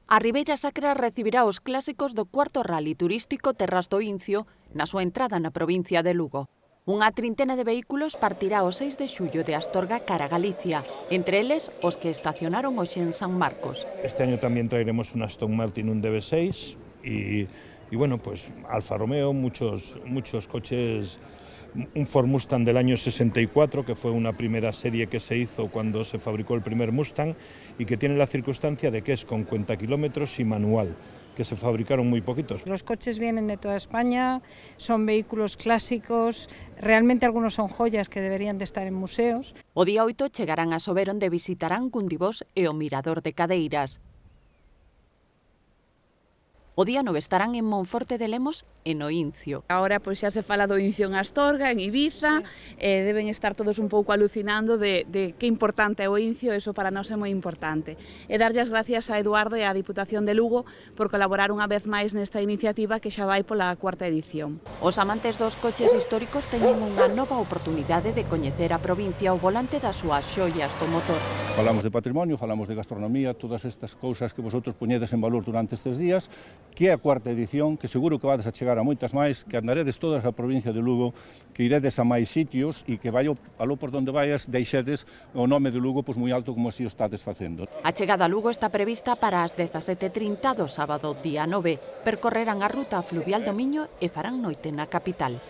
A Ribeira Sacra recibirá os clásicos do cuarto rally turístico Terras do Incio na súa entrada na provincia de Lugo. Unha trintena de vehículos partirá o 6 de xullo de Astorga cara a Galicia, entre eles os que estacionaron hoxe en San Marcos. Este año también traeremos un Aston Martin, un DB6 y bueno, pues Alfa Romeo, muchos coches, un Ford Mustang del año 64, que fue una primera serie que se hizo cuando se fabricó el primer Mustang y que tiene la circunstancia de que es con cuenta kilómetros y manual, que se fabricaron muy poquitos. Los coches vienen de toda España, son vehículos clásicos, realmente algunos son joyas que deberían de estar en museos. O día 8 chegarán a Sober onde visitarán Gundibós e o Mirador de Cadeiras. O día 9 estarán en Monforte de Lemos e no Incio. Ahora pois xa se fala do Incio en Astorga, en Ibiza, deben estar todos un pouco alucinando de que importante é o Incio, eso para nós é moi importante. E darlle as gracias a Eduardo e á Diputación de Lugo por colaborar unha vez máis nesta iniciativa que xa vai pola cuarta edición. Os amantes dos coches históricos teñen unha nova oportunidade de coñecer a provincia ao volante das súas xoias do motor. Falamos de patrimonio, falamos de gastronomía, todas estas cousas que vosotros poñedes en valor durante estes días, que é a cuarta edición, que seguro que vades a chegar a moitas máis, que andaredes todas a provincia de Lugo, que iredes a máis sitios e que vai aló por donde vayas deixedes o nome de Lugo moi alto como así o estades facendo. A chegada a Lugo está prevista para as 17:30 do sábado día 9. Percorrerán a ruta fluvial do Miño e farán noite na capital.